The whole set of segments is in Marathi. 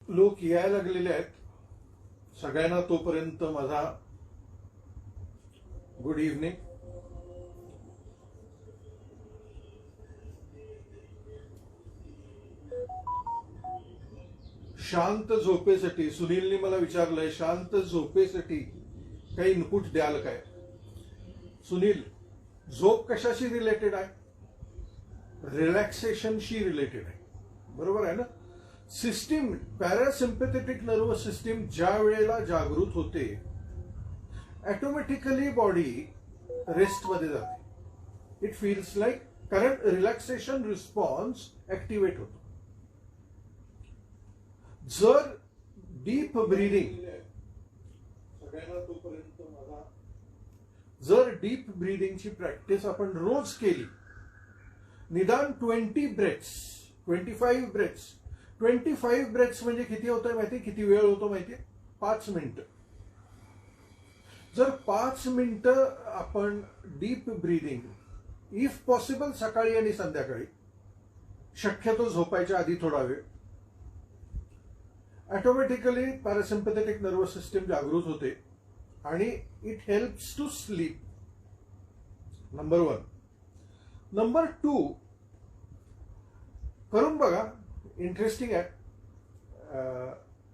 लोक यायला लागलेले आहेत. सगळ्यांना तोपर्यंत माझा गुड इव्हनिंग. शांत झोपेसाठी सुनीलने मला विचारलंय, शांत झोपेसाठी काही इनपुट द्याल काय? सुनील, झोप कशाशी रिलेटेड आहे? रिलॅक्सेशनशी रिलेटेड आहे, बरोबर आहे ना? सिस्टीम, पॅरासिम्पॅथेटिक नर्वस सिस्टीम ज्या वेळेला जागृत होते, ऑटोमॅटिकली बॉडी रेस्टमध्ये जाते. इट फील्स लाईक, कारण रिलॅक्सेशन रिस्पॉन्स ऍक्टिव्हेट होतो. जर डीप ब्रीदिंग, सगळ्यांना तोपर्यंत माझा, जर डीप ब्रीदिंगची प्रॅक्टिस आपण रोज केली, निदान 20 ब्रेथ्स, 25 ब्रेथ्स, 25 ब्रेथ्स म्हणजे किती होतं माहिती? किती वेळ होतो माहिती? 5 मिनिटं. जर 5 मिनिटं आपण डीप ब्रीदिंग, इफ पॉसिबल सकाळी आणि संध्याकाळी, शक्यतो झोपायच्या आधी थोडा वेळ, ऑटोमॅटिकली पॅरासिम्पॅथेटिक नर्वस सिस्टीम जागृत होते आणि it helps to sleep. Number 1. Number 2, करून बघा, इंटरेस्टिंग आहे.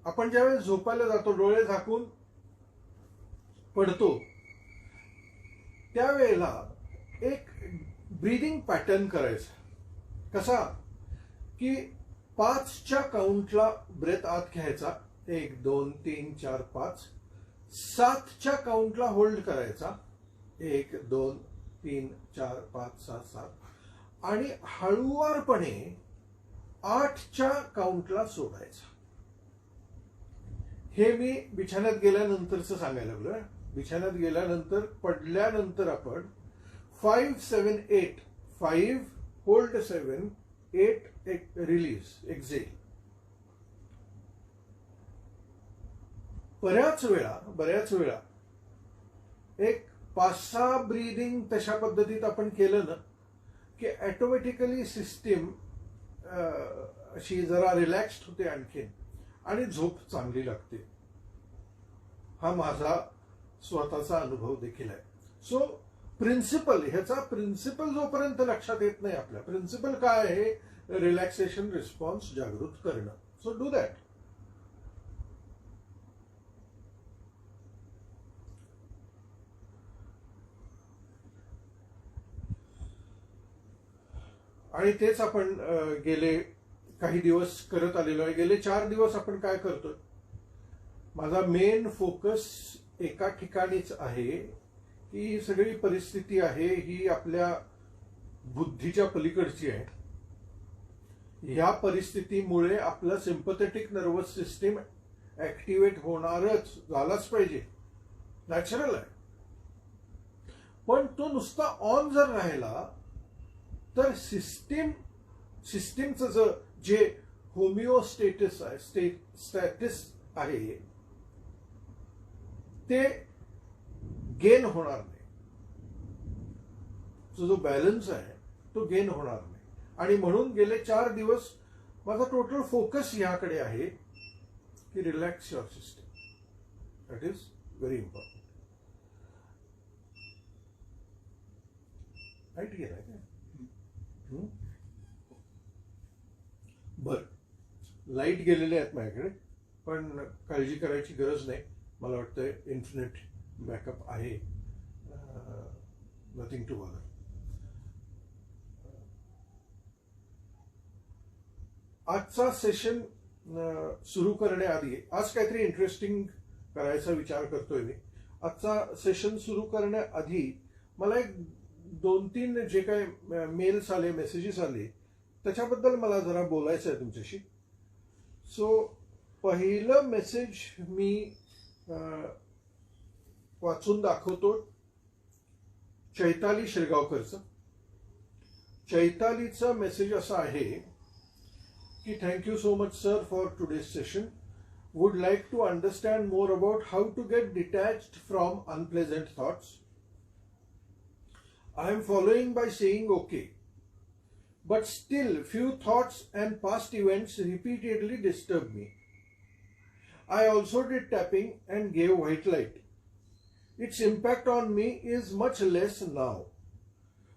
आपण ज्यावेळेस झोपायला जातो, डोळे झाकून पडतो, त्यावेळेला एक ब्रीदिंग पॅटर्न करायचा. कसा? की 5च्या काउंटला ब्रेथ आत घ्यायचा, 1 2 3 4 5. 7च्या काउंटला होल्ड करायचा, 1 2 3 4 5 6 7. आणि हळुवारपणे 8च्या काउंटला सोडायचा. हे मी बिछाण्यात गेल्यानंतरच सांगायला लागलोय. बिछाण्यात गेल्यानंतर, पडल्यानंतर आपण 5 7 8, 5 होल्ड 7 8 रिलीज, एक्झेल. बऱ्याच वेळा एक 5-6 ब्रीदिंग तशा पद्धतीत आपण केलं ना, की ऑटोमॅटिकली सिस्टीम अशी जरा रिलॅक्स्ड होते आणखीन, आणि झोप चांगली लागते. हा माझा स्वतःचा अनुभव देखील आहे. सो प्रिन्सिपल, ह्याचा प्रिन्सिपल जोपर्यंत लक्षात येत नाही, आपल्या प्रिन्सिपल काय आहे? रिलॅक्सेशन रिस्पॉन्स जागृत करणं. So do that. आणि तेच आपण गेले काही दिवस करत आलेलो आहे. गेले 4 दिवस आपण काय करतोय? माझा मेन फोकस एका ठिकाणीच आहे, की ही सगळी परिस्थिती आहे ही आपल्या बुद्धीच्या पलीकडची आहे. ह्या परिस्थितीमुळे आपलं सिम्पथेटिक नर्वस सिस्टीम ऍक्टिव्हेट होणारच, झालाच पाहिजे, नॅचरल आहे. पण तो नुसता ऑन जर राहिला तर सिस्टीमचं जे होमिओस्टेटस आहे, स्टॅटिस आहे, ते गेन होणार नाही. जो बॅलन्स आहे तो गेन होणार नाही. आणि म्हणून गेले 4 दिवस माझा टोटल फोकस ह्याकडे आहे, की relax your system. That is very important. Right गेलाय काय? बर, लाईट गेलेले आहेत माझ्याकडे, पण काळजी करायची गरज नाही. मला वाटतं इन्फिनिट बॅकअप आहे, नथिंग टू बॉदर. आजचा सेशन सुरू करण्याआधी, आज काहीतरी इंटरेस्टिंग करायचा विचार करतोय मी. आजचा सेशन सुरू करण्याआधी मला एक 2-3 जे काही मेल्स आले, मेसेजेस आले, त्याच्याबद्दल मला जरा बोलायचं आहे तुमच्याशी. सो पहिलं मेसेज मी वाचून दाखवतो, चैताली शिरगावकरचं. चैतालीचा मेसेज असा आहे की, thank you so much sir for today's session. Would like to understand more about how to get detached from unpleasant thoughts. I am following by saying okay, but still few thoughts and past events repeatedly disturb me. I also did tapping and gave white light. Its impact on me is much less now,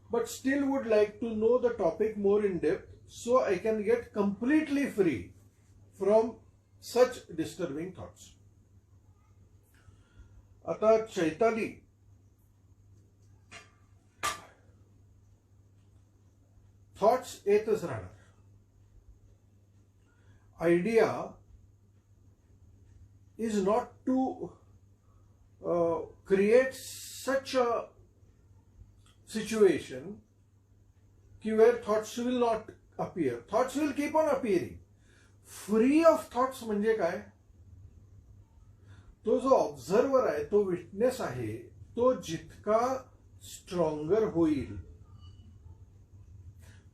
but still would like to know the topic more in depth so I can get completely free from such disturbing thoughts. आता चैताली थॉट्स येतच राहणार. Idea is not to create such a situation where thoughts will not appear. Thoughts will keep on appearing. Free of thoughts म्हणजे काय? तो जो ऑब्झर्वर आहे, तो विटनेस आहे, तो जितका स्ट्रॉंगर होईल,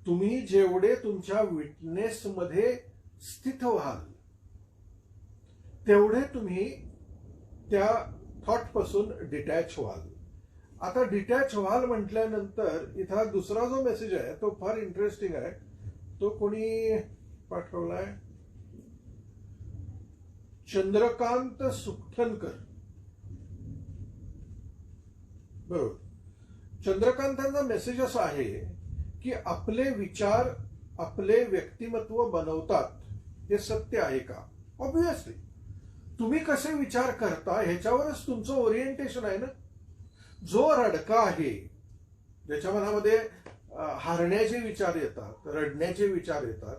तुम्ही जेवढे तुमच्या विटनेस मध्ये स्थित व्हाल तेवढे तुम्ही त्या थॉट पासून डिटॅच व्हाल. आता डिटॅच व्हाल म्हटल्यानंतर इथं दुसरा जो मेसेज आहे तो फार इंटरेस्टिंग आहे. तो कोणी पाठवलाय? चंद्रकांत सुखटणकर. बरोबर. चंद्रकांतांचा मेसेज असा आहे की आपले विचार आपले व्यक्तिमत्व बनवतात. हे सत्य आहे का? ऑब्व्हियसली तुम्ही कसे विचार करता ह्याच्यावरच तुमचं ओरिएंटेशन आहे ना. जो रडका आहे, ज्याच्या मनामध्ये हारण्याचे विचार येतात, रडण्याचे विचार येतात,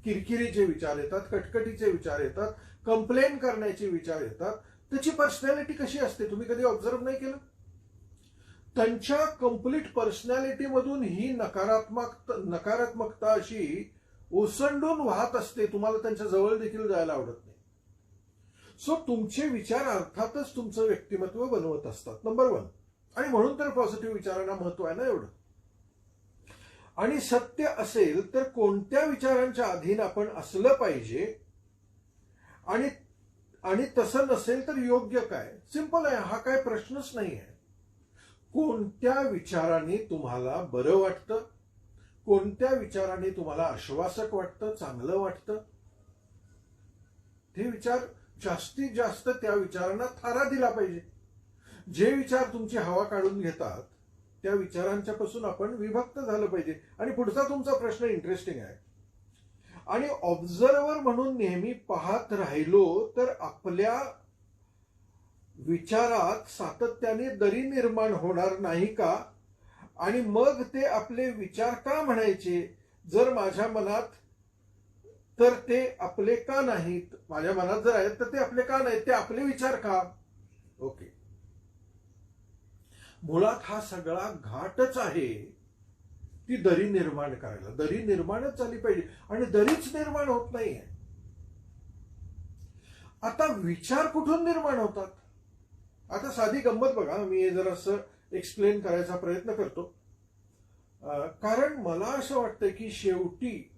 किरकिरीचे विचार येतात, कटकटीचे विचार येतात, कंप्लेन करण्याचे विचार येतात, त्याची पर्सनॅलिटी कशी असते तुम्ही कधी ऑब्झर्व नाही केलं? त्यांच्या कंप्लीट पर्सनॅलिटीमधून ही नकारात्मकता अशी ओसंडून वाहत असते. तुम्हाला त्यांच्या जवळ देखील जायला आवडत नाही. सो तुमचे विचार अर्थातच तुमचं व्यक्तिमत्व बनवत असतात. नंबर 1. आणि म्हणून तर पॉझिटिव्ह विचारांना महत्व आहे ना एवढं. आणि सत्य असेल तर कोणत्या विचारांच्या अधीन आपण असलं पाहिजे आणि तसं नसेल तर योग्य काय? सिंपल आहे. हा काय प्रश्नच नाही आहे. कोणत्या विचारांनी तुम्हाला बरं वाटतं, कोणत्या विचारांनी तुम्हाला आश्वासक वाटतं, चांगलं वाटतं, ते विचार जास्तीत जास्त त्या विचारांना थारा दिला पाहिजे. जे विचार तुमची हवा काढून घेतात त्या विचारांच्या पासून आपण विभक्त झालं पाहिजे. आणि पुढचा तुमचा प्रश्न इंटरेस्टिंग आहे. आणि ऑब्झर्वर म्हणून नेहमी पाहत राहिलो तर आपल्या विचारात सातत्याने दरी निर्माण होणार नाही का? आणि मग ते आपले विचार का म्हणायचे? जर माझ्या मनात तर ते आपले का नाहीत? माझ्या मनात जर आहेत तर ते आपले का नाहीत? ते आपले विचार का? ओके. मुळात हा सगळा घाटच आहे ती दरी निर्माण करायला. दरी निर्माणच झाली पाहिजे आणि दरीच निर्माण होत नाहीये. आता विचार कुठून निर्माण होतात? आता साधी गंमत बघा, मी जरा असं एक्सप्लेन करायचा प्रयत्न करतो. कारण मला असं वाटतं की शेवटी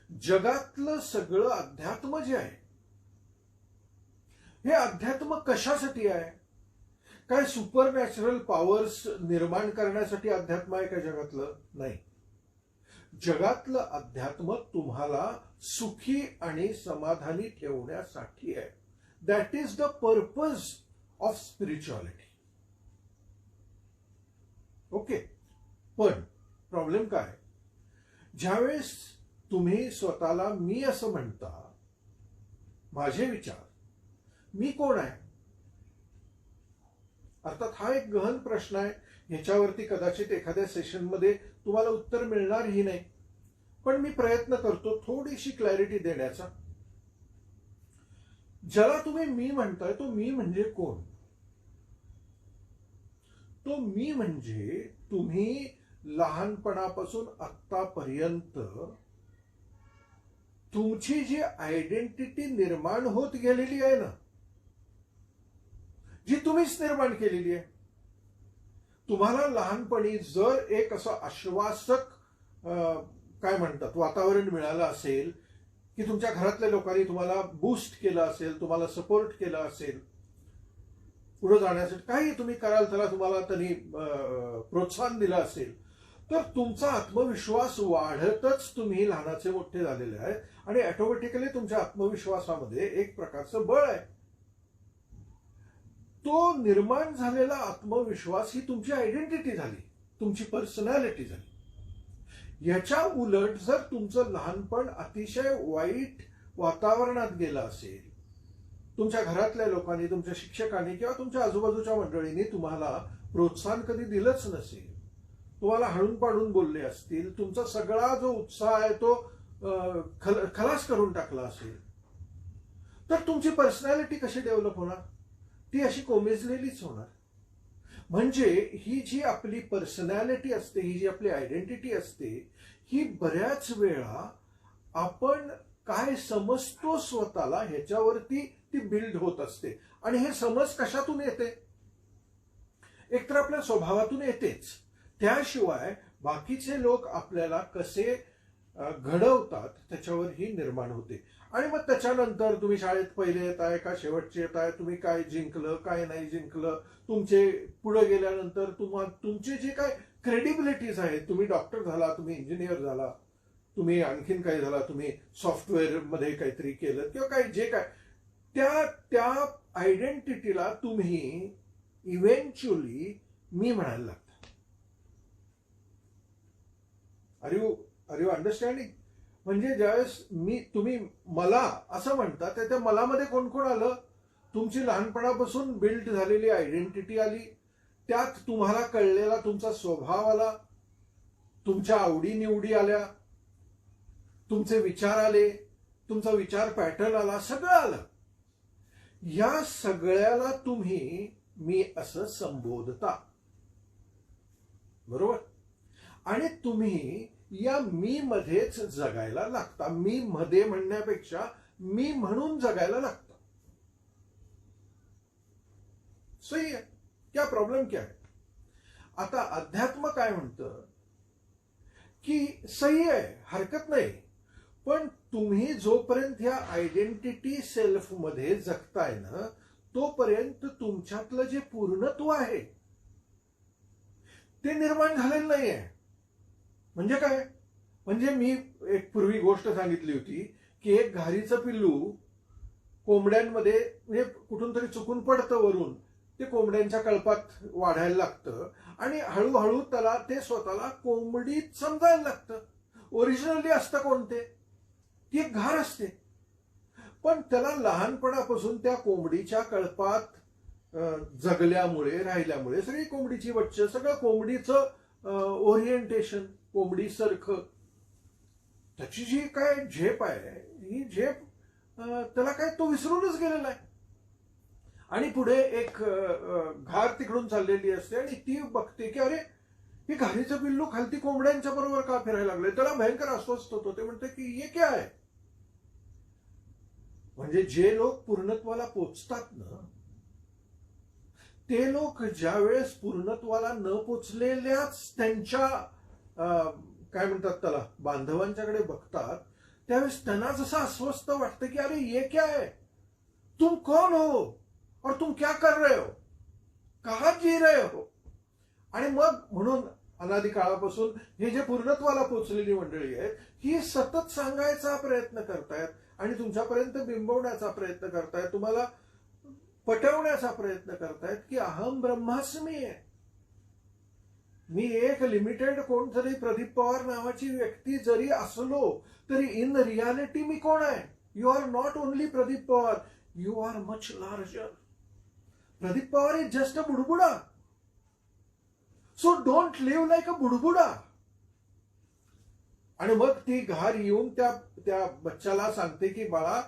जगातलं सगळं अध्यात्म जे आहे, हे अध्यात्म कशासाठी आहे? काय सुपर नॅचरल पॉवर्स निर्माण करण्यासाठी अध्यात्म आहे का जगातलं? नाही. जगातलं अध्यात्म तुम्हाला सुखी आणि समाधानी ठेवण्यासाठी आहे. That is the purpose of spirituality. Okay. पण प्रॉब्लेम काय? ज्यावेळेस तुम्ही स्वतःला मी असं म्हणता, माझे विचार, मी कोण आहे? अर्थात हा एक गहन प्रश्न आहे. ह्याच्यावरती कदाचित एखाद्या सेशनमध्ये तुम्हाला उत्तर मिळणारही नाही. पण मी प्रयत्न करतो थोडीशी क्लॅरिटी देण्याचा. ज्याला तुम्ही मी म्हणताय तो मी म्हणजे कोण? तो मी म्हणजे तुम्ही लहानपणापासून आत्तापर्यंत तुमची जी आयडेंटिटी निर्माण होत गेलेली आहे ना, जी तुम्हीच निर्माण केलेली आहे. तुम्हाला लहानपणी जर एक असं आश्वासक काय म्हणतात वातावरण मिळालं असेल की तुमच्या घरातल्या लोकांनी तुम्हाला बूस्ट केलं असेल, तुम्हाला सपोर्ट केला असेल, पुढे जाण्यासाठी काही तुम्ही कराल त्याला तुम्हाला त्यांनी प्रोत्साहन दिलं असेल, तर तुमचा आत्मविश्वास वाढतच तुम्ही लहानाचे मोठे झालेले आहे आणि ऑटोमॅटिकली तुमच्या आत्मविश्वासामध्ये एक प्रकारचं बळ आहे. तो निर्माण झालेला आत्मविश्वास ही तुमची आयडेंटिटी झाली, तुमची पर्सनॅलिटी झाली. याच्या उलट जर तुमचं लहानपण अतिशय वाईट वातावरणात गेलं असेल, तुमच्या घरातल्या लोकांनी, तुमच्या शिक्षकांनी किंवा तुमच्या आजूबाजूच्या मंडळींनी तुम्हाला प्रोत्साहन कधी दिलंच नसेल, तुम्हाला हळून पाडून बोलले असतील, तुमचा सगळा जो उत्साह आहे तो खलास करून टाकला असेल, तर तुमची पर्सनॅलिटी कशी डेव्हलप होणार? ती अशी कोमेजलेलीच होणार. म्हणजे ही जी आपली पर्सनॅलिटी असते, ही जी आपली आयडेंटिटी असते, ही बऱ्याच वेळा आपण काय समजतो स्वतःला ह्याच्यावरती ती बिल्ड होत असते. आणि हे समज कशातून येते? एकतर आपल्या स्वभावातून येतेच, त्याशिवाय बाकीचे लोक आपल्याला कसे घडवतात त्याच्यावर ही निर्माण होते. आणि मग त्याच्यानंतर तुम्ही शाळेत पहिले येताय का शेवटचे येताय, तुम्ही काय जिंकलं काय नाही जिंकलं, तुमचे पुढे गेल्यानंतर तुमचे जे काय क्रेडिबिलिटीज आहेत, तुम्ही डॉक्टर झाला, तुम्ही इंजिनियर झाला, तुम्ही आणखीन काही झाला, तुम्ही सॉफ्टवेअर मध्ये काहीतरी केलं किंवा काही जे काय, त्या आयडेंटिटीला तुम्ही इव्हेंच्युअली मी म्हणायला लागता. Are you understanding? म्हणजे ज्यावेळेस तुम्ही मला असं म्हणता, त्या मलामध्ये कोण कोण आलं? तुमची लहानपणापासून बिल्ड झालेली आयडेंटिटी आली, त्यात तुम्हाला कळलेला तुमचा स्वभाव आला, तुमच्या आवडीनिवडी आल्या, तुमचे विचार आले, तुमचा विचार पॅटर्न आला, सगळं आलं. या सगळ्याला तुम्ही मी असं संबोधता, बरोबर? आणि तुम्ही या मी मध्येच जगायला लागता. मी मध्ये म्हणण्यापेक्षा मी म्हणून जगायला लागतं. सही आहे? क्या प्रॉब्लेम क्या है? आता अध्यात्म काय म्हणतं की सही आहे, हरकत नाही, पण तुम्ही जोपर्यंत ह्या आयडेंटिटी सेल्फ मध्ये जगताय ना, तोपर्यंत तुमच्यातलं जे पूर्णत्व आहे ते निर्माण झालेलं नाहीये. म्हणजे काय? म्हणजे मी एक पूर्वी गोष्ट सांगितली होती की एक घारीचं पिल्लू कोंबड्यांमध्ये म्हणजे कुठून तरी चुकून पडतं वरून, ते कोंबड्यांच्या कळपात वाढायला लागतं आणि हळूहळू त्याला ते स्वतःला कोंबडीत समजायला लागतं. ओरिजिनली असतं कोणते? ती एक घार असते, पण त्याला लहानपणापासून त्या कोंबडीच्या कळपात जगल्यामुळे, राहिल्यामुळे सगळी कोंबडीची बच्च, सगळं कोंबडीचं ओरिएंटेशन कोंबडीसारखं, त्याची जी काय झेप आहे, ही झेप त्याला काय तो विसरूनच गेलेला आहे. आणि पुढे एक घार तिकडून चाललेली असते आणि ती बघते की अरे, हे घारीचं पिल्लू खालती कोंबड्यांच्या बरोबर का फिरायला लागले. त्याला भयंकर अस्वस्थ होतो. ते म्हणते की हे क्या आहे? म्हणजे जे लोक पूर्णत्वाला पोचतात ना, ते लोक ज्या वेळेस पूर्णत्वाला न पोचलेल्याच त्यांच्या काय म्हणतात त्याला बांधवांच्याकडे बघतात, त्यावेळेस त्यांना जसं अस्वस्थ वाटतं की अरे ये क्या है, तुम कौन हो और तुम क्या कर रहे हो, कहां जी रहे हो. आणि मग म्हणून अनादी काळापासून हे जे पूर्णत्वाला पोचलेली मंडळी आहेत, ही सतत सांगायचा प्रयत्न करतायत आणि तुमच्यापर्यंत बिंबवण्याचा प्रयत्न करतायत, तुम्हाला पटवण्याचा प्रयत्न करतायत की अहम ब्रह्मास्मी आहे. मी एक लिमिटेड कोणतरी प्रदीप पवार नावाची व्यक्ती जरी असलो तरी इन रियालिटी मी कोण आहे? You are not only Pradeep Pawar, you are much larger. Pradeep Pawar is just a बुडबुडा. So don't live like a बुडबुडा. आणि मग ती घार येऊन त्या बच्चाला सांगते की बाळा,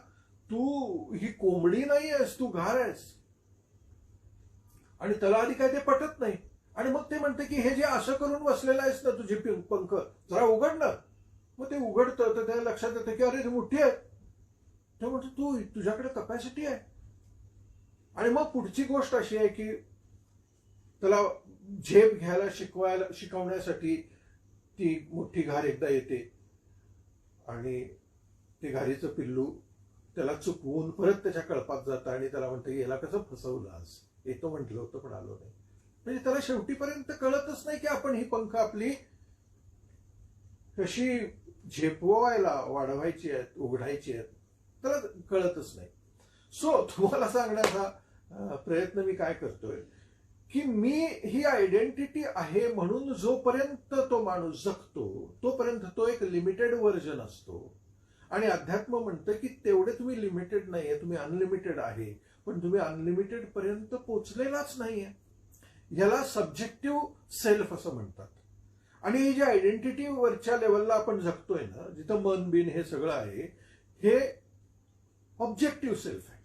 तू ही कोंबडी नाही आहेस, तू घार आहेस. आणि त्याला आधी काय ते पटत नाही. आणि मग ते म्हणते की हे जे असं करून बसलेलं आहेस ना, तुझे पंख जरा उघड ना. मग ते उघडतं तर त्याला लक्षात येतं की अरे ती मोठी आहे. ते म्हणतो तुझ्याकडे कपॅसिटी आहे. आणि मग पुढची गोष्ट अशी आहे की त्याला झेप घ्यायला शिकवण्यासाठी ती मोठी घार एकदा येते आणि ते घारीचं पिल्लू त्याला चुकवून परत त्याच्या कळपात जातं आणि त्याला म्हणतं याला कसं फसवलं, आज येतो म्हटलं होतं पण आलो नाही. म्हणजे त्याला शेवटीपर्यंत कळतच नाही की आपण ही पंख आपली कशी झेपवायला वाढवायची आहेत, उघडायची आहेत, त्याला कळतच नाही. सो तुम्हाला सांगण्याचा प्रयत्न मी काय करतोय की मी ही आयडेंटिटी आहे म्हणून जोपर्यंत तो माणूस जगतो तोपर्यंत तो एक लिमिटेड व्हर्जन असतो. आणि अध्यात्म म्हणतं की तेवढे तुम्ही लिमिटेड नाहीये, तुम्ही अनलिमिटेड आहे, पण तुम्ही अनलिमिटेड पर्यंत पोचलेलाच नाहीये. याला सब्जेक्टिव्ह सेल्फ असं म्हणतात. आणि ही जी आयडेंटिटी वरच्या लेवलला आपण जगतोय ना, जिथं मन बिन हे सगळं आहे, हे ऑब्जेक्टिव्ह सेल्फ आहे.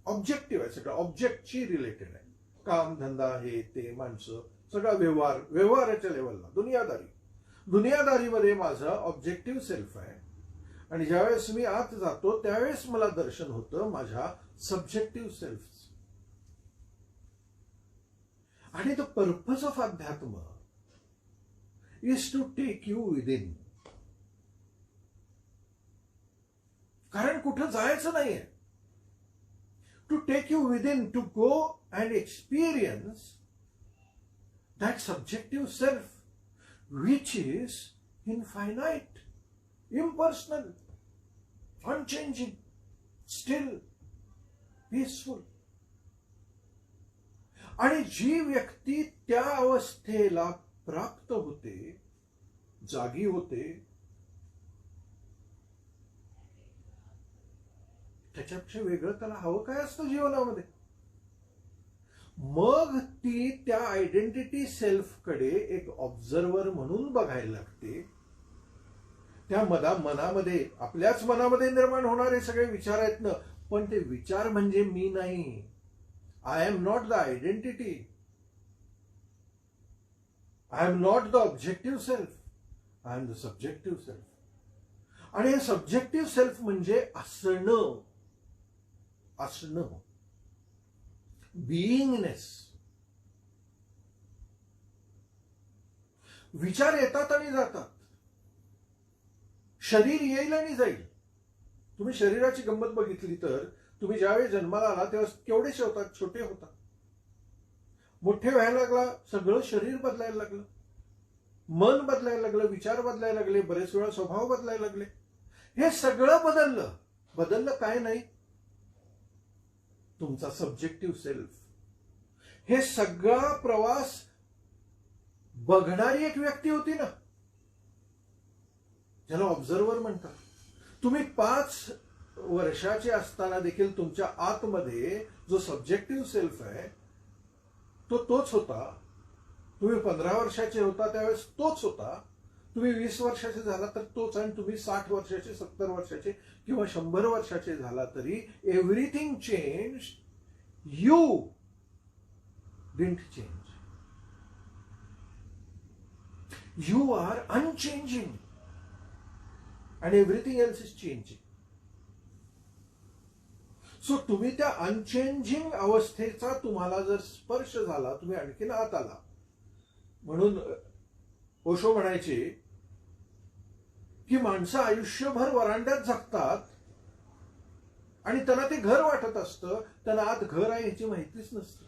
ऑब्जेक्टिव्ह आहे, सगळं ऑब्जेक्टशी रिलेटेड आहे. काम धंदा हे ते माणसं सगळा व्यवहाराच्या लेवलला दुनियादारीमध्ये माझा ऑब्जेक्टिव्ह सेल्फ आहे. आणि ज्यावेळेस मी आत जातो त्यावेळेस मला दर्शन होतं माझ्या सब्जेक्टिव्ह सेल्फ. आणि द पर्पज ऑफ अध्यात्म is to take you within. कारण कुठं जायचं नाहीये. To take you within, to go and experience that subjective self which is infinite, impersonal, unchanging, still, peaceful. आणि जी व्यक्ती त्या अवस्थेला प्राप्त होते, जागी होते, त्याच्यापेक्षा वेगळं त्याला हवं काय असतं जीवनामध्ये. मग ती त्या आयडेंटिटी सेल्फकडे एक ऑब्झर्वर म्हणून बघायला लागते. त्या मनामध्ये, आपल्याच मनामध्ये निर्माण होणारे सगळे विचार आहेत ना, पण ते विचार म्हणजे मी नाही. I am not the identity, I am not the objective self, I am the subjective self. आणि हे सब्जेक्टिव्ह सेल्फ म्हणजे असणं, बिईंगनेस. विचार येतात आणि जातात, शरीर येईल आणि जाईल. तुम्ही शरीराची गंमत बघितली तर तुम्ही ज्यावेळी जन्माला आला तेव्हा केवढेशे होतात, छोटे होता. मोठे व्हायला लागला, सगळं शरीर बदलायला लागलं, मन बदलायला लागलं, विचार बदलायला लागले, बरेच वेळा स्वभाव बदलायला लागले. हे सगळं बदललं काय नाही, तुमचा सब्जेक्टिव्ह सेल्फ. हे सगळा प्रवास बघणारी एक व्यक्ती होती ना, ज्याला ऑब्झर्वर म्हणतात. तुम्ही 5 वर्षाचे असताना देखील तुमच्या आतमध्ये जो सब्जेक्टिव्ह सेल्फ आहे तोच होता. तुम्ही 15 वर्षाचे होता त्यावेळेस तोच होता. तुम्ही 20 वर्षाचे झाला तर तोच. आणि तुम्ही 60 वर्षाचे, 70 वर्षाचे किंवा 100 वर्षाचे झाला तरी everything change, you didn't change. You are unchanging and everything else is changing. So तुम्ही त्या अनचेंजिंग अवस्थेचा तुम्हाला जर स्पर्श झाला, तुम्ही आणखीन आत आला. म्हणून ओशो म्हणायचे की माणसं आयुष्यभर वरांड्यात जगतात आणि त्यांना ते घर वाटत असतं, त्यांना आत घर आहे ह्याची माहितीच नसते.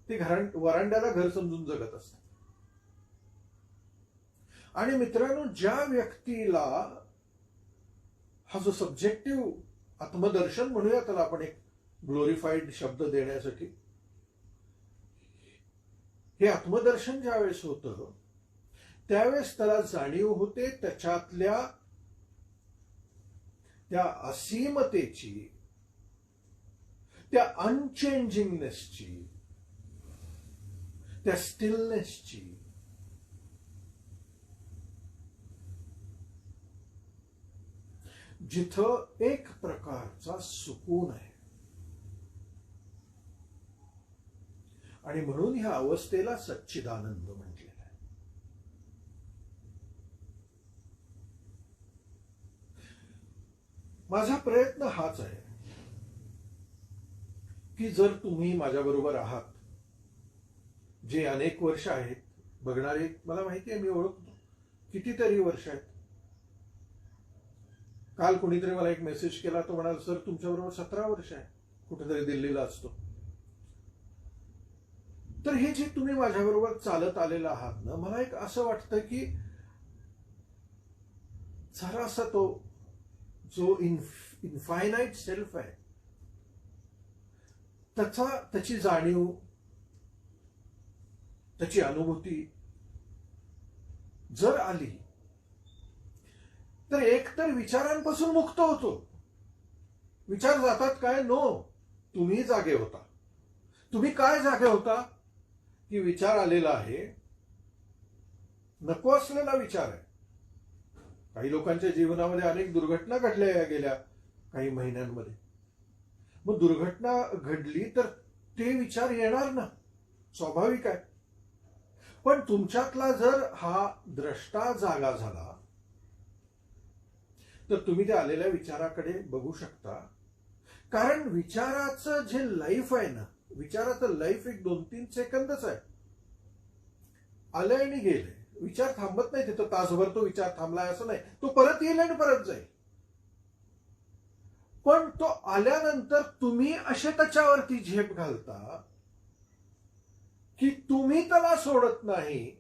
ते वरांड्याला घर समजून जगत असतात. आणि मित्रांनो, ज्या व्यक्तीला हा जो सब्जेक्टिव्ह आत्मदर्शन म्हणूया त्याला आपण एक ग्लोरिफाईड शब्द देण्यासाठी, हे आत्मदर्शन ज्यावेळेस होतं त्यावेळेस त्याला जाणीव होते त्याच्यातल्या त्या असीमतेची, त्या अनचेंजिंगनेसची, त्या स्टिलनेसची. जिथं एक प्रकारचा सुकून आहे. आणि म्हणून ह्या अवस्थेला सच्चिदानंद म्हटलेला आहे. माझा प्रयत्न हाच आहे की जर तुम्ही माझ्याबरोबर आहात, जे अनेक वर्ष आहेत बघणारे, मला माहिती आहे, मी ओळखतो, कितीतरी वर्ष आहेत. काल कोणीतरी मला एक मेसेज केला, तो म्हणाला, सर तुमच्याबरोबर 17 वर्ष आहे, कुठेतरी दिल्लीला असतो. तर हे जे तुम्ही माझ्याबरोबर चालत आलेलं आहात ना, मला एक असं वाटतं की जरासा तो जो इन्फायनाईट सेल्फ आहे त्याची जाणीव, त्याची अनुभूती जर आली तर एकतर विचारांपासून मुक्त होतो. विचार जातात काय? नो, तुम्ही जागे होता. तुम्ही काय जागे होता? की विचार आलेला आहे, नको असलेला विचार आहे. काही लोकांच्या जीवनामध्ये अनेक दुर्घटना घडल्या गेल्या काही महिन्यांमध्ये. मग दुर्घटना घडली तर ते विचार येणार ना, स्वाभाविक आहे. पण तुमच्यातला जर हा द्रष्टा जागा झाला तर तुम्ही त्या आलेल्या विचाराकडे बघू शकता. कारण विचाराचं जे लाईफ आहे ना, विचाराचं लाईफ एक 2-3 सेकंदच आहे. आलंय आणि गेलंय. विचार थांबत नाही तिथं. तासभर तो विचार थांबलाय असं नाही. तो परत येईल आणि परत जाईल. पण तो आल्यानंतर तुम्ही असे त्याच्यावरती झेप घालता की तुम्ही त्याला सोडत नाही.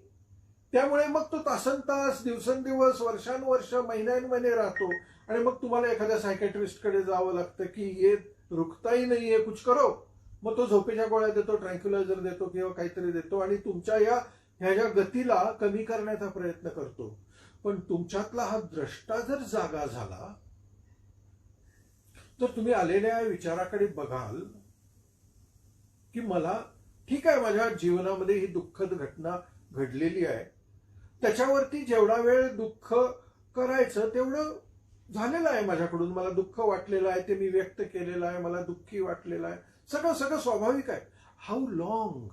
त्यामुळे मग तो तासनतास, दिवसेंदिवस, वर्षानुवर्ष, महिन्यानमहिने राहतो. आणि मग तुम्हाला एखाद्या सायकॅट्रिस्टकडे जावं लागतं की ये रुकताही नाहीये, कुछ करो. मग तो झोपेच्या गोळ्या देतो, ट्रँक्युलायझर देतो किंवा काहीतरी देतो आणि तुमच्या ह्या गतीला कमी करण्याचा प्रयत्न करतो. पण तुमच्यातला हा द्रष्टा जर जागा झाला तर तुम्ही आलेल्या विचाराकडे बघाल की मला ठीक आहे, माझ्या जीवनामध्ये ही दुःखद घटना घडलेली आहे, त्याच्यावरती जेवढा वेळ दुःख करायचं तेवढं झालेलं आहे माझ्याकडून. मला दुःख वाटलेलं आहे, ते मी व्यक्त केलेलं आहे, मला दुःखी वाटलेलं आहे, सगळं सगळं स्वाभाविक आहे. How long?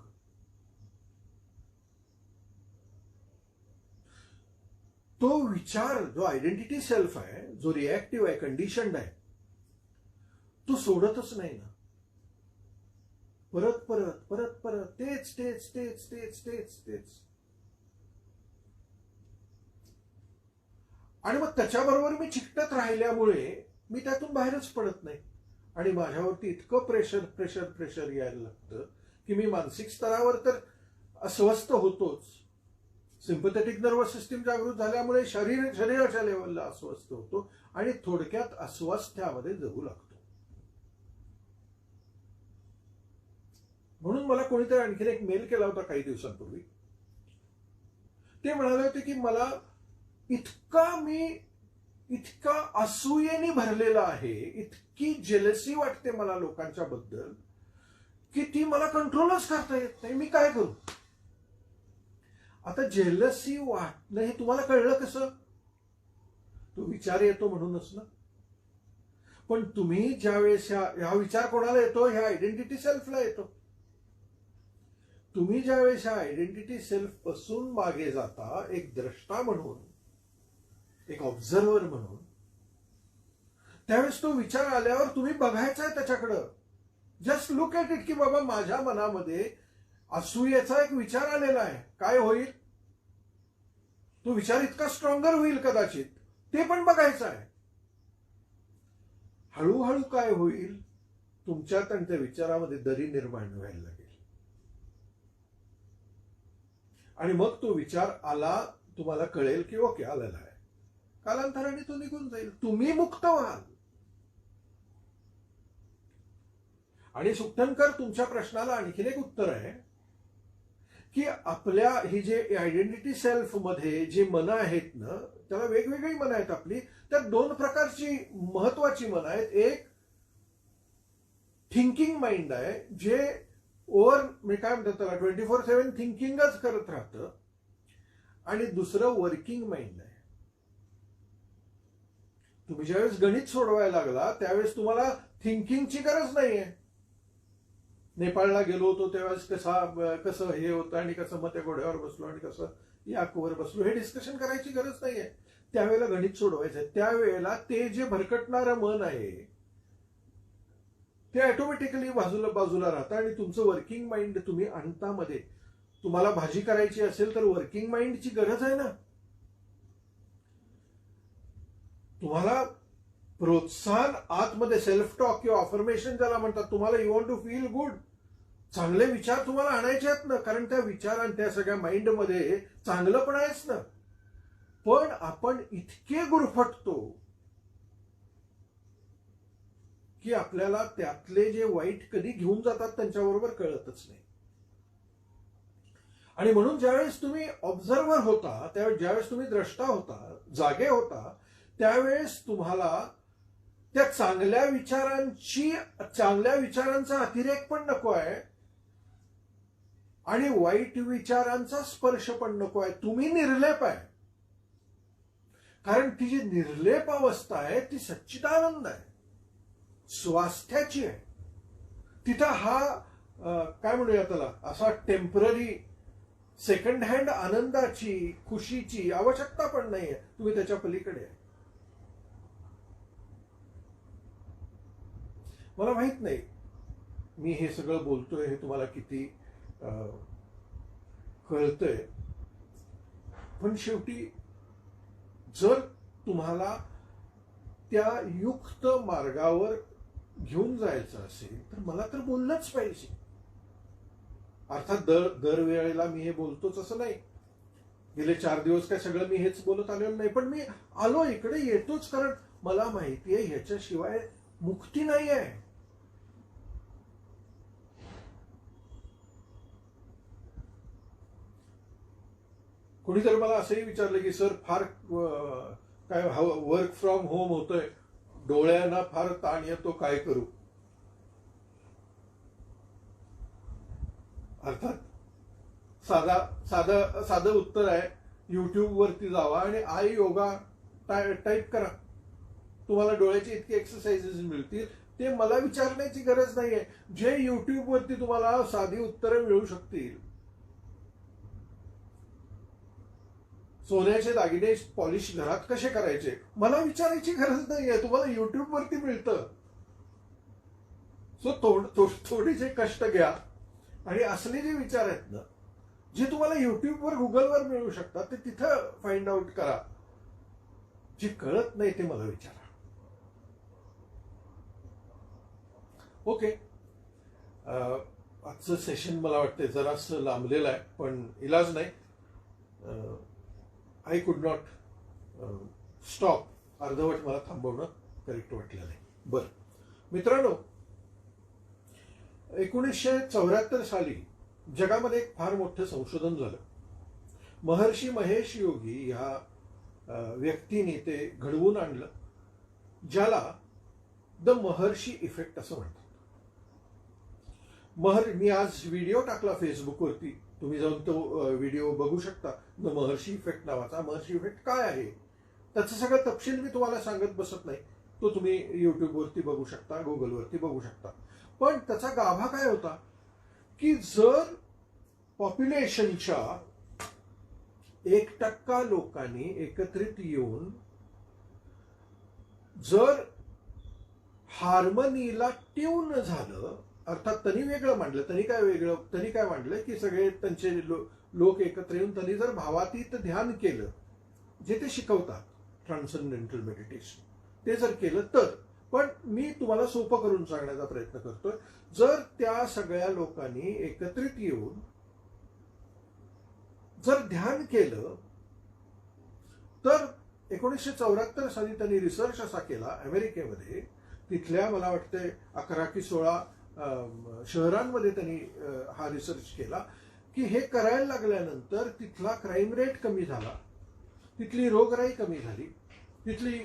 तो विचार जो आयडेंटिटी सेल्फ आहे, जो रिॲक्टिव्ह आहे, कंडिशन्ड आहे, तो सोडतच नाही ना. परत परत परत परत तेच तेच तेच तेच तेच तेच. आणि मग त्याच्याबरोबर मी चिकटत राहिल्यामुळे मी त्यातून बाहेरच पडत नाही. आणि माझ्यावरती इतकं प्रेशर प्रेशर प्रेशर यायला लागतं की मी मानसिक स्तरावर तर अस्वस्थ होतोच. सिम्पथेटिक नर्वस सिस्टीम जागृत झाल्यामुळे शरीराच्या लेवलला अस्वस्थ होतो आणि थोडक्यात अस्वस्थ्यामध्ये जगू लागतो. म्हणून मला कोणीतरी आणखीन एक मेल केला होता काही दिवसांपूर्वी. ते म्हणाले होते की मला इतका असूयेने भरलेला आहे, इतकी जेलसी वाटते मला लोकांच्या बद्दल की ती मला कंट्रोलच करता येत नाही. मी काय करू? आता जेलसी वाटणं हे तुम्हाला कळलं कसं? तो विचार येतो म्हणूनच ना. पण तुम्ही ज्यावेळेस ह्या विचार कोणाला येतो? ह्या आयडेंटिटी सेल्फला येतो. तुम्ही ज्यावेळेस ह्या आयडेंटिटी सेल्फ पासून मागे जाता, एक द्रष्टा म्हणून, एक ऑब्झर्व्हर म्हणून, त्यावेळेस तो विचार आल्यावर तुम्ही बघायचा आहे त्याच्याकडं. जस्ट लुक ॲट इट की बाबा माझ्या मनामध्ये असूयेचा एक विचार आलेला आहे, काय होईल? तो विचार इतका स्ट्रॉंगर होईल कदाचित, ते पण बघायचं आहे. हळूहळू काय होईल? तुमच्यात आणि त्या विचारामध्ये दरी निर्माण व्हायला लागेल. आणि मग तो विचार आला, तुम्हाला कळेल की ओके आलेला आहे. कालांतराने तो निघून जाईल, तुम्ही मुक्त व्हाल. आणि सुखटणकर तुमच्या प्रश्नाला आणखीन एक उत्तर आहे की आपल्या ही जे आयडेंटिटी सेल्फ मध्ये जी मनं आहेत ना, त्याला वेगवेगळी मनं आहेत आपली. त्यात 2 प्रकारची महत्वाची मनं आहेत. एक थिंकिंग माइंड आहे, जे म्हणजे काय म्हणतात त्याला 24/7 थिंकिंगच करत राहतं. आणि दुसरं वर्किंग माइंड आहे. तुम्ही ज्यावेळेस गणित सोडवायला लागला त्यावेळेस तुम्हाला थिंकिंगची गरज नाहीये. नेपाळला गेलो होतो त्यावेळेस कसं हे होतं आणि कसं मग त्या घोड्यावर बसलो आणि कसं याकवर बसलो हे डिस्कशन करायची गरज नाहीये. त्यावेळेला गणित सोडवायचं. त्यावेळेला ते जे भरकटणारं मन आहे ते ऑटोमॅटिकली बाजूला राहतं आणि तुमचं वर्किंग माइंड तुम्ही आणता मध्ये. तुम्हाला भाजी करायची असेल तर वर्किंग माइंडची गरज आहे ना. तुम्हाला प्रोत्साहन आतमध्ये, सेल्फ टॉक किंवा अफर्मेशन ज्याला म्हणतात, तुम्हाला you want to feel good, चांगले विचार तुम्हाला आणायचे आहेत ना. कारण त्या विचार आणि त्या सगळ्या माइंडमध्ये चांगलं पण आहेच ना. पण आपण इतके गुरफटतो की आपल्याला त्यातले जे वाईट कधी घेऊन जातात त्यांच्याबरोबर कळतच नाही. आणि म्हणून ज्यावेळेस तुम्ही ऑब्झर्व्हर होता, त्यावेळेस ज्यावेळेस तुम्ही द्रष्टा होता, जागे होता, त्यावेळेस तुम्हाला त्या चांगल्या विचारांचा अतिरेक पण नको आहे आणि वाईट विचारांचा स्पर्श पण नको आहे. तुम्ही निर्लेप आहे. कारण ती जी निर्लेप अवस्था आहे ती सच्चिदानंद आहे, स्वास्थ्याची आहे. तिथं हा काय म्हणूया त्याला, असा टेम्पररी सेकंड हँड आनंदाची, खुशीची आवश्यकता पण नाहीये. तुम्ही त्याच्या पलीकडे आहे. मला माहित नाही मी हे सगळं बोलतोय हे तुम्हाला किती कळतंय, पण शेवटी जर तुम्हाला त्या युक्त मार्गावर घेऊन जायचं असेल तर मला तर बोललंच पाहिजे. अर्थात दरवेळेला मी हे बोलतोच असं नाही. गेले 4 दिवस काय सगळं मी हेच बोलत आलेलो नाही, पण मी आलो इकडे येतोच कारण मला माहिती आहे ह्याच्याशिवाय मुक्ती नाही आहे. कोणीतरी मला असंही विचारलं की सर फार काय वर्क फ्रॉम होम होतोय, डोळ्यांना फार ताण येतो, काय करू. अर्थात साधं उत्तर आहे, युट्यूब वरती जावा आणि आई योगा टाईप करा. तुम्हाला डोळ्याचे इतके एक्सरसाइजेस मिळतील. ते मला विचारण्याची गरज नाहीये. जे युट्यूब वरती तुम्हाला साधी उत्तरं मिळू शकतील. सोन्याचे दागिने पॉलिश घरात कसे करायचे मला विचारायची गरज नाहीये, तुम्हाला युट्यूब वरती मिळतं. सो थोडेसे कष्ट घ्या आणि असले जे विचार आहेत ना, जे तुम्हाला युट्यूबवर गुगलवर मिळू शकतात, ते तिथं फाइंड आउट करा. जे कळत नाही ते मला विचारा. ओके, आजचं सेशन मला वाटतं जरासं लांबलेलं आहे, पण इलाज नाही. I could not stop. अर्धवट मला थांबवणं करेक्ट वाटलं नाही. बरं मित्रांनो, 1974 साली जगामध्ये एक फार मोठं संशोधन झालं. महर्षी महेश योगी ह्या व्यक्तीने ते घडवून आणलं, ज्याला द महर्षी इफेक्ट असं म्हणतात. मी आज व्हिडिओ टाकला फेसबुकवरती, तुम्ही जाऊन तो व्हिडिओ बघू शकता. द महर्षी इफेक्ट नावाचा. महर्षी इफेक्ट काय आहे त्याचं सगळं तपशील मी तुम्हाला सांगत बसत नाही. तो तुम्ही युट्यूबवरती बघू शकता, गुगलवरती बघू शकता. पण त्याचा गाभा काय होता की जर पॉप्युलेशनच्या 1% लोकांनी एकत्रित येऊन जर हार्मनीला ट्यून झालं, अर्थात त्यांनी वेगळं मांडलं. त्यांनी काय मांडलं की सगळे त्यांचे लोक एकत्र येऊन त्यांनी जर भावातीत ध्यान केलं, जे ते शिकवतात ट्रान्ससेंडेंटल मेडिटेशन, ते जर केलं तर. पण मी तुम्हाला सोपं करून सांगण्याचा प्रयत्न करतोय. जर त्या सगळ्या लोकांनी एकत्रित येऊन जर ध्यान केलं तर 1974 साली त्यांनी रिसर्च असा केला अमेरिकेमध्ये. तिथल्या मला वाटतं 11 की 16 शहरांमध्ये त्यांनी हा रिसर्च केला की हे करायला लागल्यानंतर तिथला क्राईम रेट कमी झाला, तिथली रोगराई कमी झाली, तिथली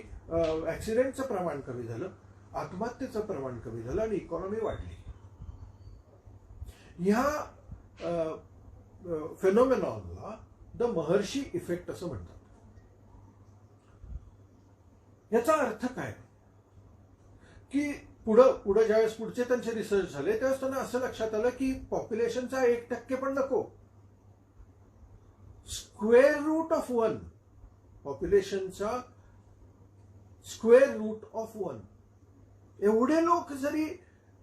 ऍक्सिडेंटचं प्रमाण कमी झालं, आत्महत्येचं प्रमाण कमी झालं आणि इकॉनॉमी वाढली. ह्या फेनॉमेनॉनला द महर्षी इफेक्ट असं म्हणतात. याचा अर्थ काय की पुढे ज्यावेळेस पुढचे त्यांचे रिसर्च झाले त्यावेळेस त्यांना असं लक्षात आलं की पॉप्युलेशनचा 1% पण नको, स्क्वेअर रूट ऑफ 1, पॉप्युलेशनचा स्क्वेअर रूट ऑफ 1 एवढे लोक जरी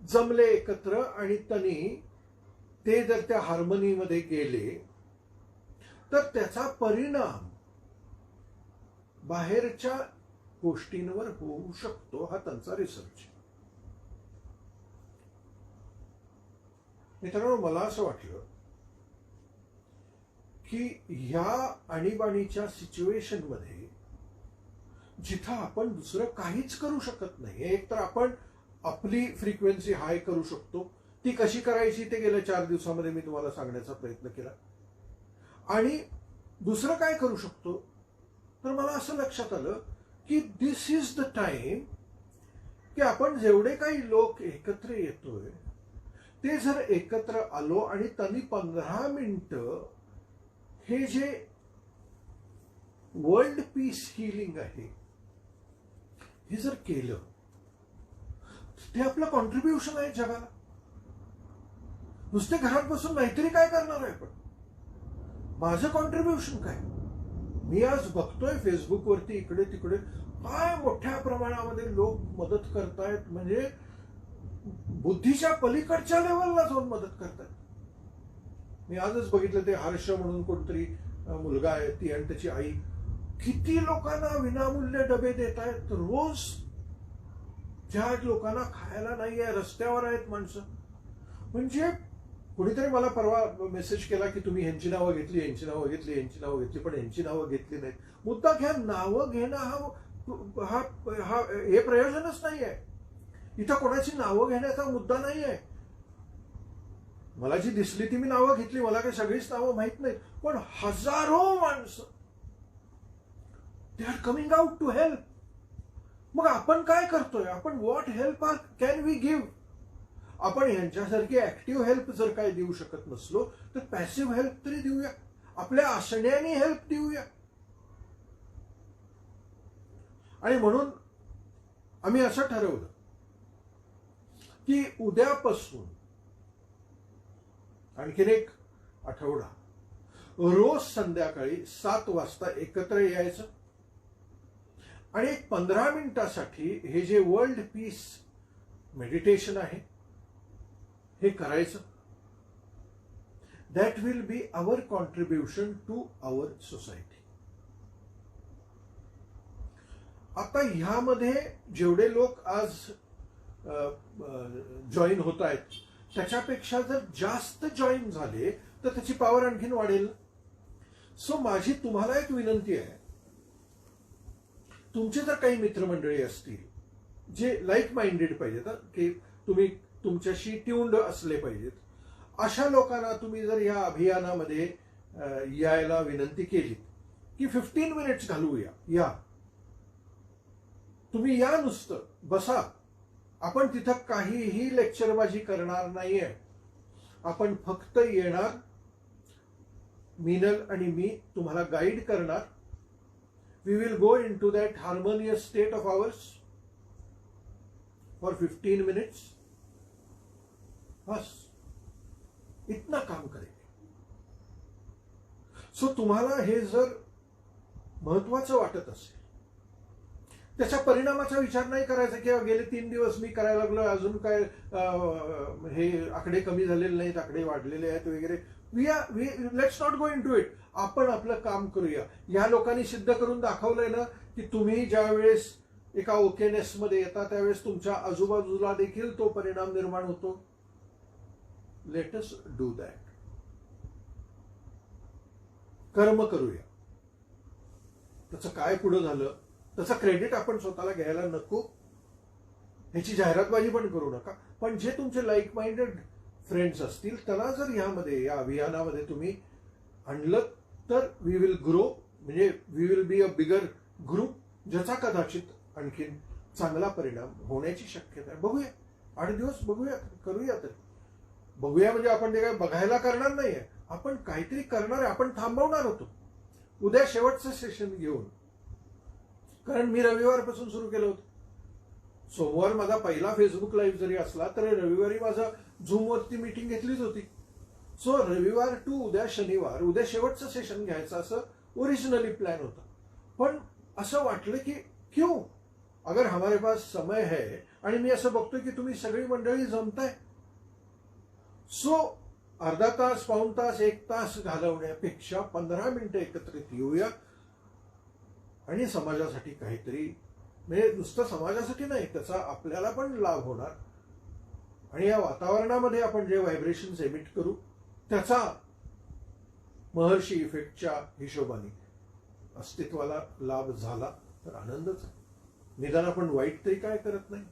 जमले एकत्र आणि त्यांनी ते जर त्या हार्मनीमध्ये गेले तर त्याचा परिणाम बाहेरच्या गोष्टींवर होऊ शकतो. हा त्यांचा रिसर्च. मित्रांनो, मला असं वाटलं की ह्या आणीबाणीच्या सिच्युएशन मध्ये जिथं आपण दुसरं काहीच करू शकत नाही, एक तर आपण आपली फ्रिक्वेन्सी हाय करू शकतो, ती कशी करायची ते गेल्या 4 दिवसामध्ये मी तुम्हाला सांगण्याचा प्रयत्न केला. आणि दुसरं काय करू शकतो, तर मला असं लक्षात आलं की दिस इज द टाइम की आपण जेवढे काही लोक एकत्र येतोय ते जर एकत्र आलो आणि त्यांनी 15 मिनिटं हे जे वर्ल्ड पीस हिलिंग आहे हे जर केलं, ते आपलं कॉन्ट्रीब्युशन आहे जगाला. नुसते घरात बसून नाहीतरी काय करणार आहे, पण माझं कॉन्ट्रीब्युशन काय. मी आज बघतोय फेसबुकवरती इकडे तिकडे काय मोठ्या प्रमाणामध्ये लोक मदत करतायत, म्हणजे बुद्धीच्या पलीकडच्या लेवलला जाऊन मदत करतायत. मी आजच बघितलं ते हर्ष म्हणून कोणतरी मुलगा आहे, ती आणि त्याची आई किती लोकांना विनामूल्य डबे देत आहेत रोज. ज्या लोकांना खायला नाहीये, रस्त्यावर आहेत माणसं. म्हणजे कोणीतरी मला परवा मेसेज केला की तुम्ही ह्यांची नावं घेतली, यांची नावं घेतली, यांची नावं घेतली, पण यांची नावं घेतली नाहीत. मुद्दा घ्या, नावं घेणं हा हे प्रयोजनच नाही आहे. इथं कोणाची नावं घेण्याचा मुद्दा नाही आहे. मला जी दिसली ती मी नावं घेतली, मला काही सगळीच नावं माहित नाहीत, पण हजारो माणसं they are coming out to help. मग आपण काय करतोय, आपण what help can we give. आपण यांच्यासारखी ऍक्टिव्ह हेल्प जर काय देऊ शकत नसलो तर पॅसिव्ह हेल्प तरी देऊया, आपल्या असण्याने हेल्प देऊया. आणि म्हणून आम्ही असं ठरवलं की उद्यापासून आणखीन एक आठवडा रोज संध्याकाळी 7 वाजता एकत्र यायचं आणि एक 15 मिनिटासाठी हे जे वर्ल्ड पीस मेडिटेशन आहे हे करायचं. That will be our contribution to our society. आता ह्यामध्ये जेवढे लोक आज जॉईन होत आहेत त्याच्यापेक्षा जर जास्त जॉईन झाले तर त्याची पॉवर आणखीन वाढेल. सो माझी तुम्हाला एक विनंती आहे, तुमचे जर काही मित्रमंडळी असतील जे लाईक माइंडेड पाहिजेत, की तुम्ही तुमच्याशी ट्यून्ड असले पाहिजेत, अशा लोकांना तुम्ही जर या अभियानामध्ये यायला विनंती केली की 15 मिनिट्स घालवूया, या तुम्ही या, नुसतं बसा. आपण तिथं काहीही लेक्चरबाजी करणार नाहीये, आपण फक्त येणार, मीनल आणि मी तुम्हाला गाईड करणार. We will go into that harmonious state of ours for 15 minutes. बस इतना काम करेंगे. सो तुम्हाला हे जर महत्वाचं वाटत असेल, त्याच्या परिणामाचा विचार नाही करायचा की गेले 3 दिवस मी करायला लागलो, अजून काय हे आकडे कमी झालेले नाहीत, आकडे वाढलेले आहेत वगैरे. Let's not go into it. आपण आपलं काम करूया. या लोकांनी सिद्ध करून दाखवलंय ना की तुम्ही ज्या वेळेस एका ओकेनेस मध्ये येता त्यावेळेस तुमच्या आजूबाजूला देखील तो परिणाम निर्माण होतो. Let us do that. कर्म करूया. त्याचं काय पुढे झालं त्याचं क्रेडिट आपण स्वतःला घ्यायला नको, ह्याची जाहिरातबाजी पण करू नका. पण जे तुमचे लाईक माइंडेड फ्रेंड्स असतील त्यांना जर यामध्ये, या अभियानामध्ये तुम्ही आणलं तर वी विल ग्रो, म्हणजे we will be a bigger group, ज्याचा कदाचित आणखीन चांगला परिणाम होण्याची शक्यता आहे. बघूया, 8 दिवस बघूया, करूया. तरी बघूया म्हणजे आपण ते काय बघायला करणार नाहीये, आपण काहीतरी करणार आहे. आपण थांबवणार होतो उद्या शेवटचं सेशन घेऊन, कारण मी रविवारपासून सुरू केलं होतं. सोमवार माझा पहिला फेसबुक लाईव्ह जरी असला तरी रविवारी माझा झूमवरती मीटिंग घेतलीच होती. सो रविवार टू उद्या शनिवार, उद्या शेवटचं सेशन घ्यायचं असं ओरिजिनली प्लॅन होता. पण असं वाटलं की क्यों, अगर हमारे पास समय है आणि मी असं बघतोय की तुम्ही सगळी मंडळी जमताय, सो अर्धा तास, पाऊण तास, 1 तास घालवण्यापेक्षा 15 मिनिटं एकत्रित येऊया आणि समाजासाठी काहीतरी, म्हणजे नुसतं समाजासाठी नाही, त्याचा आपल्याला पण लाभ होणार. आणि या वातावरणामध्ये आपण जे व्हायब्रेशन्स एमिट करू त्याचा महर्षी इफेक्टच्या हिशोबाने अस्तित्वाला लाभ झाला तर आनंदच आहे. निदान आपण वाईट तरी काय करत नाही,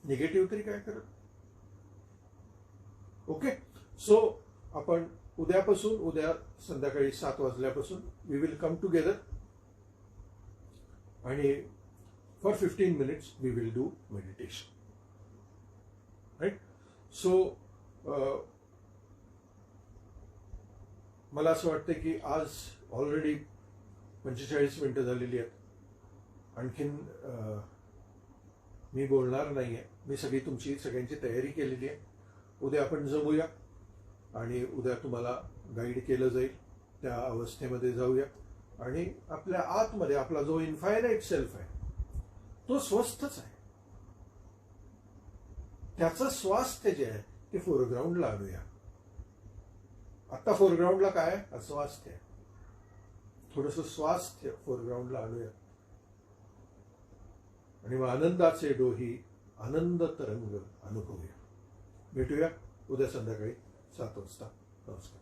निगेटिव्ह तरी काय करत. ओके, सो आपण उद्यापासून, उद्या संध्याकाळी 7 वाजल्यापासून वी विल कम टुगेदर आणि for 15 minutes we will do meditation. Right. So मला असं वाटतं की आज ऑलरेडी 45 मिनिटं झालेली आहेत. आणखीन मी बोलणार नाही आहे. मी तुमची सगळ्यांची तयारी केलेली आहे. उद्या आपण जमूया आणि उद्या तुम्हाला गाईड केलं जाईल, त्या अवस्थेमध्ये जाऊया आणि आपल्या आतमध्ये आपला जो इन्फायनाईट सेल्फ आहे तो स्वस्थच आहे. त्याचं स्वास्थ्य जे आहे ते फोरग्राऊंडला आणूया. आता फोरग्राऊंडला काय आहे? अस्वास्थ्य आहे. थोडंसं स्वास्थ्य फोरग्राऊंडला आणूया आणि मग आनंदाचे डोही, आनंद तरंग अनुभवूया. भेटूया उद्या संध्याकाळी 7 वाजता. नमस्कार.